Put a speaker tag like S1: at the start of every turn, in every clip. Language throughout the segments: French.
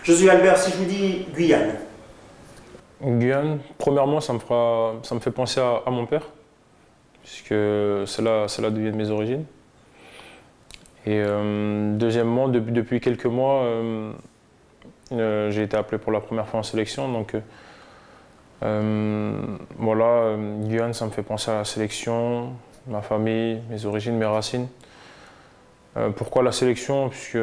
S1: Josué Albert, si je vous dis Guyane.
S2: Guyane, premièrement, ça me fait penser à mon père, puisque c'est là d'où viennent mes origines. Et deuxièmement, depuis quelques mois, j'ai été appelé pour la première fois en sélection. Donc voilà, Guyane, ça me fait penser à la sélection, ma famille, mes origines, mes racines. Pourquoi la sélection? Puisque,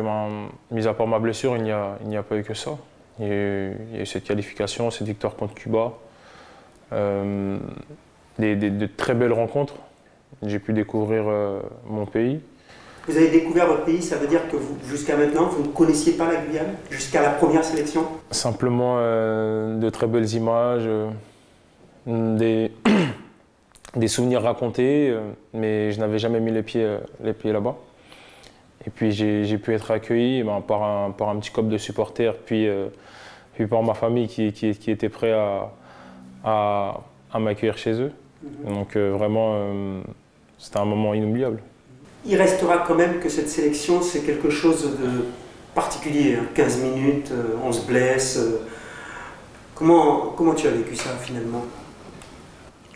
S2: mis à part ma blessure, il n'y a pas eu que ça. Il y a eu cette qualification, cette victoire contre Cuba, de très belles rencontres. J'ai pu découvrir mon pays.
S1: Vous avez découvert votre pays, ça veut dire que jusqu'à maintenant, vous ne connaissiez pas la Guyane, jusqu'à la première sélection?
S2: Simplement de très belles images, des souvenirs racontés, mais je n'avais jamais mis les pieds là-bas. Et puis j'ai pu être accueilli par un petit couple de supporters, puis par ma famille qui était prêt à m'accueillir chez eux. Donc vraiment, c'était un moment inoubliable.
S1: Il restera quand même que cette sélection, c'est quelque chose de particulier. 15 minutes, on se blesse. Comment tu as vécu ça finalement?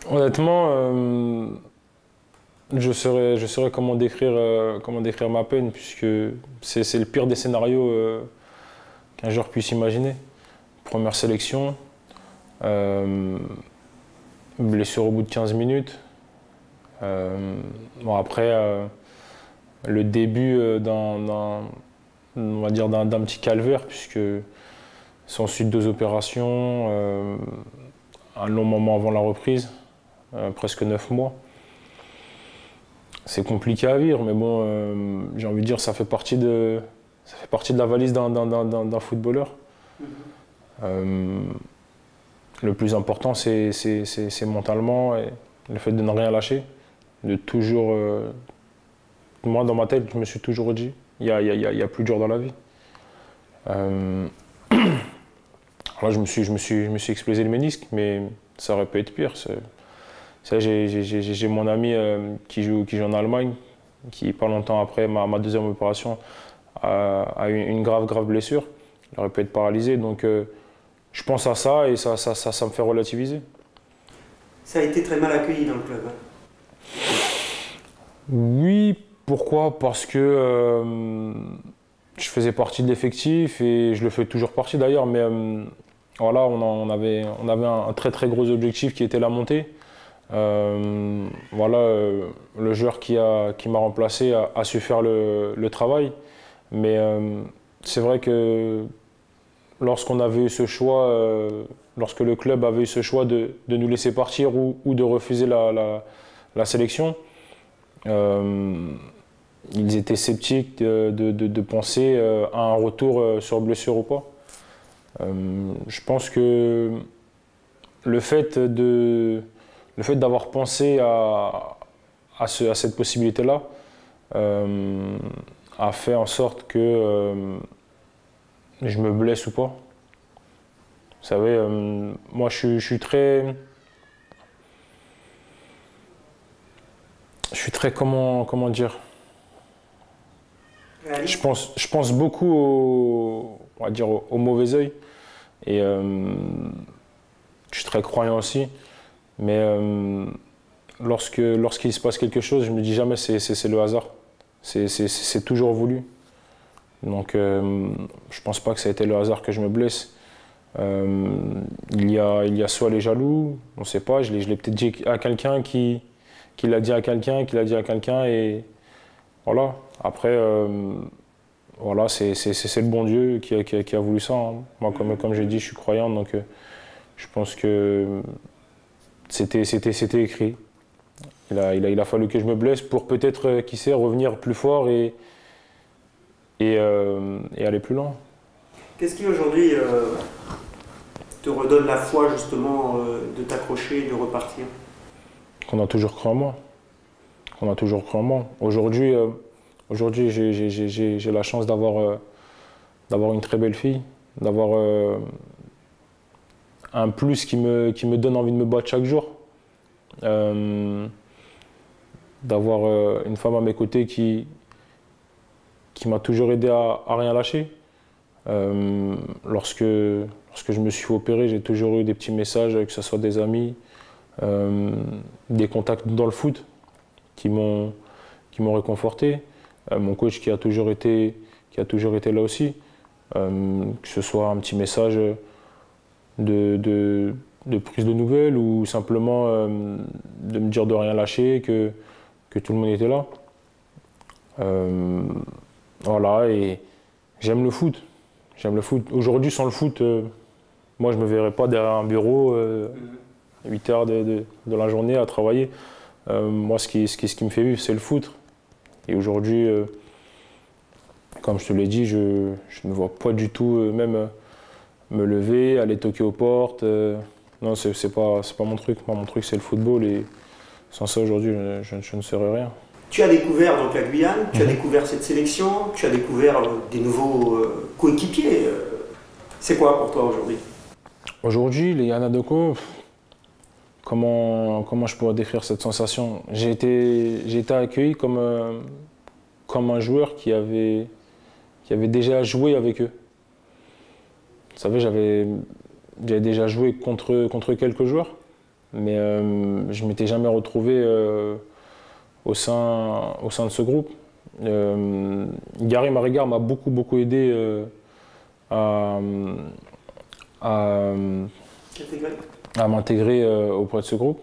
S2: Honnêtement, je saurais comment décrire ma peine, puisque c'est le pire des scénarios qu'un joueur puisse imaginer. Première sélection, blessure au bout de 15 minutes. Bon, après, le début d'un petit calvaire, puisque s'ensuit 2 opérations, un long moment avant la reprise, presque 9 mois. C'est compliqué à vivre, mais bon, j'ai envie de dire, ça fait partie de la valise d'un footballeur. Le plus important, c'est mentalement, et le fait de ne rien lâcher, de toujours. Moi, dans ma tête, je me suis toujours dit, il y a plus dur dans la vie. Là, je me suis explosé le ménisque, mais ça aurait pu être pire. J'ai mon ami qui joue en Allemagne, qui pas longtemps après ma deuxième opération a eu une grave blessure. Il aurait pu être paralysé, donc je pense à ça et ça me fait relativiser.
S1: Ça a été très mal accueilli dans le club.
S2: Oui, pourquoi? Parce que je faisais partie de l'effectif et je le fais toujours partie d'ailleurs, mais voilà, on avait un très gros objectif qui était la montée. Voilà, le joueur qui m'a remplacé a su faire le travail, mais c'est vrai que lorsqu'on avait eu ce choix, lorsque le club avait eu ce choix de nous laisser partir ou de refuser la sélection, ils étaient sceptiques de penser à un retour sur blessure ou pas. Je pense que le fait d'avoir pensé à cette possibilité-là a fait en sorte que je me blesse ou pas. Vous savez, moi je suis très comment dire, je pense beaucoup on va dire au mauvais œil, et je suis très croyant aussi, mais lorsqu'il se passe quelque chose, je me dis jamais c'est le hasard, c'est toujours voulu. Donc je pense pas que ça a été le hasard que je me blesse. Il y a soit les jaloux, on ne sait pas, je l'ai peut-être dit à quelqu'un qui l'a dit à quelqu'un, qui l'a dit à quelqu'un, et voilà. Après, voilà, c'est le bon Dieu qui a voulu ça, hein. Moi, comme j'ai dit, je suis croyant, donc je pense que c'était écrit. Il a fallu que je me blesse pour peut-être, qui sait, revenir plus fort et aller plus loin.
S1: Qu'est-ce qui aujourd'hui te redonne la foi justement de t'accrocher et de repartir?
S2: Qu'on a toujours cru en moi. Qu'on a toujours cru en moi. Aujourd'hui, j'ai la chance d'avoir une très belle fille, d'avoir un plus qui me donne envie de me battre chaque jour. D'avoir une femme à mes côtés qui m'a toujours aidé à rien lâcher. Lorsque je me suis fait opérer, j'ai toujours eu des petits messages, que ce soit des amis, des contacts dans le foot qui m'ont réconforté. Mon coach qui a toujours été là aussi. Que ce soit un petit message de prise de nouvelles ou simplement de me dire de rien lâcher, que tout le monde était là. Voilà, et j'aime le foot. J'aime le foot. Aujourd'hui, sans le foot, moi, je ne me verrais pas derrière un bureau 8 heures de la journée à travailler. Moi, ce qui me fait vivre, c'est le foot. Et aujourd'hui, comme je te l'ai dit, je ne me vois pas du tout même me lever, aller toquer aux portes. Non, c'est pas mon truc. Moi, mon truc, c'est le football. Et sans ça, aujourd'hui, je ne serais rien.
S1: Tu as découvert donc la Guyane, tu as découvert cette sélection, tu as découvert des nouveaux coéquipiers. C'est quoi pour toi aujourd'hui?
S2: Aujourd'hui, les Yana Doko, comment je pourrais décrire cette sensation? J'ai été accueilli comme un joueur qui avait déjà joué avec eux. Vous savez, j'avais déjà joué contre quelques joueurs, mais je ne m'étais jamais retrouvé au sein de ce groupe. Gary Marigar m'a beaucoup aidé à m'intégrer auprès de ce groupe.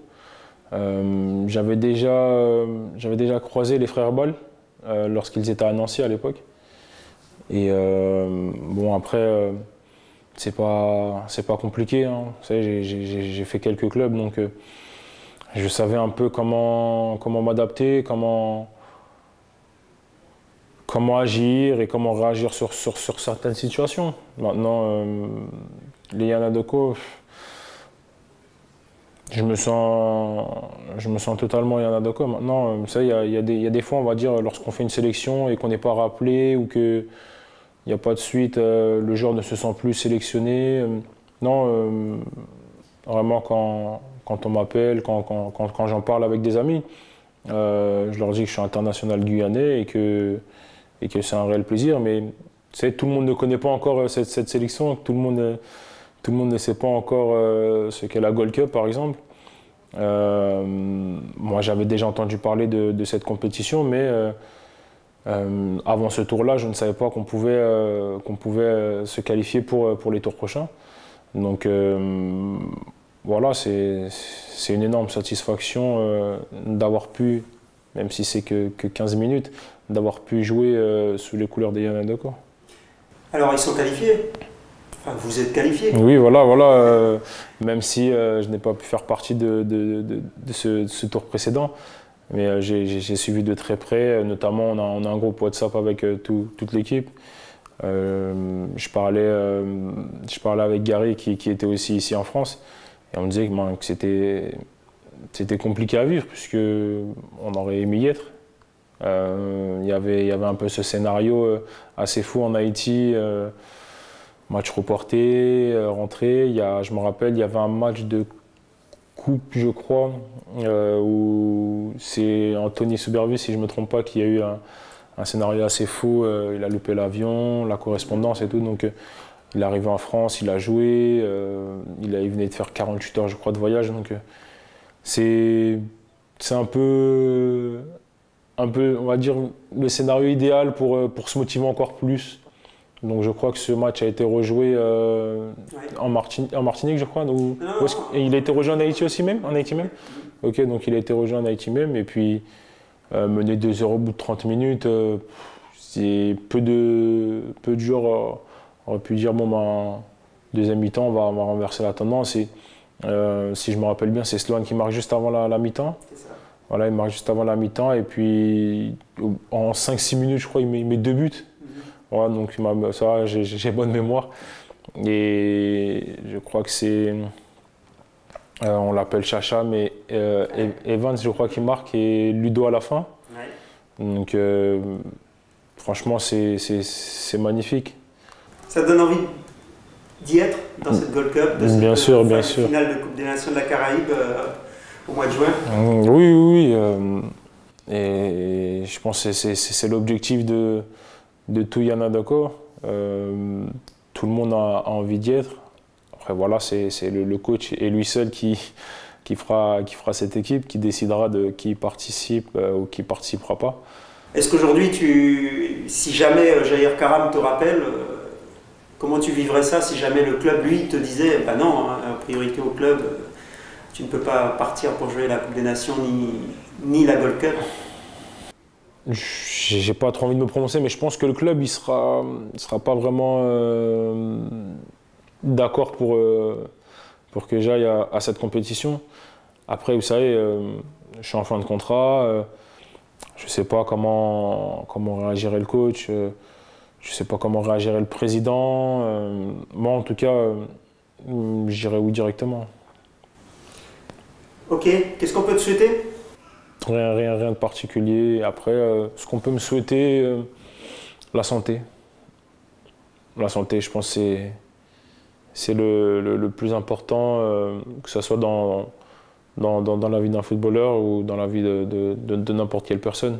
S2: J'avais déjà croisé les frères Ball lorsqu'ils étaient à Nancy à l'époque. Et bon, après, c'est pas compliqué, hein. Vous savez, j'ai fait quelques clubs, donc je savais un peu comment m'adapter, comment agir et comment réagir sur certaines situations. Maintenant, les Yana Doko, je me sens totalement Yana Doko. Maintenant, vous savez, il y a des fois, on va dire, lorsqu'on fait une sélection et qu'on n'est pas rappelé ou qu'il n'y a pas de suite, le joueur ne se sent plus sélectionné. Non, vraiment, quand on m'appelle, quand j'en parle avec des amis, je leur dis que je suis international guyanais et que c'est un réel plaisir. Mais tout le monde ne connaît pas encore cette sélection, tout le monde ne sait pas encore ce qu'est la Gold Cup, par exemple. Moi, j'avais déjà entendu parler de cette compétition, mais avant ce tour-là, je ne savais pas qu'on pouvait se qualifier pour les tours prochains. Donc voilà, c'est une énorme satisfaction d'avoir pu, même si c'est que 15 minutes, d'avoir pu jouer sous les couleurs des Yana Doko.
S1: Alors, ils sont qualifiés? Enfin, vous êtes qualifiés?
S2: Oui, voilà. Même si je n'ai pas pu faire partie de ce tour précédent, mais j'ai suivi de très près. Notamment, on a un groupe WhatsApp avec toute l'équipe. Je parlais avec Gary qui était aussi ici en France, et on me disait que c'était compliqué à vivre puisqu'on aurait aimé y être. Il y avait un peu ce scénario assez fou en Haïti, match reporté, rentré. Je me rappelle, il y avait un match de coupe, je crois, où c'est Anthony Souberville, si je ne me trompe pas, qui a eu un scénario assez fou. Il a loupé l'avion, la correspondance et tout. Donc il est arrivé en France, il a joué, il venait de faire 48 heures, je crois, de voyage. Donc c'est un peu, on va dire, le scénario idéal pour se motiver encore plus. Donc je crois que ce match a été rejoué en Martinique, je crois. Et il a été rejoint en Haïti aussi même, en Haïti même. Ok, donc il a été rejoint en Haïti même. Et puis mener 2-0 au bout de 30 minutes, c'est peu de joueurs auraient pu dire bon, deuxième mi-temps, on va renverser la tendance. Et si je me rappelle bien, c'est Sloan qui marque juste avant la mi-temps. Voilà, il marque juste avant la mi-temps. Et puis en 5-6 minutes, je crois, il met 2 buts. Voilà, donc ça, j'ai bonne mémoire. Et je crois que c'est. On l'appelle Chacha, mais Evans, je crois qu'il marque, et Ludo à la fin. Ouais. Donc, franchement, c'est magnifique.
S1: Ça donne envie d'y être dans cette Gold Cup, de cette finale de Coupe des Nations de la Caraïbe au mois de juin?
S2: Oui. Et je pense que c'est l'objectif de tout Yana Doko. Tout le monde a envie d'y être. Après, voilà, c'est le coach et lui seul qui fera cette équipe, qui décidera de qui participe ou qui ne participera pas.
S1: Est-ce qu'aujourd'hui, si jamais Jair Karam te rappelle, comment tu vivrais ça si jamais le club, lui, te disait bah non, hein, priorité au club, tu ne peux pas partir pour jouer la Coupe des Nations ni la Gold Cup?
S2: J'ai pas trop envie de me prononcer, mais je pense que le club il sera pas vraiment d'accord pour que j'aille à cette compétition. Après, vous savez, je suis en fin de contrat, je sais pas comment réagirait le coach, je sais pas comment réagirait le président. Moi, en tout cas, j'irai oui directement.
S1: Ok, qu'est-ce qu'on peut te souhaiter?
S2: Rien de particulier. Après, ce qu'on peut me souhaiter, la santé. La santé, je pense que c'est le plus important, que ce soit dans la vie d'un footballeur ou dans la vie de n'importe quelle personne.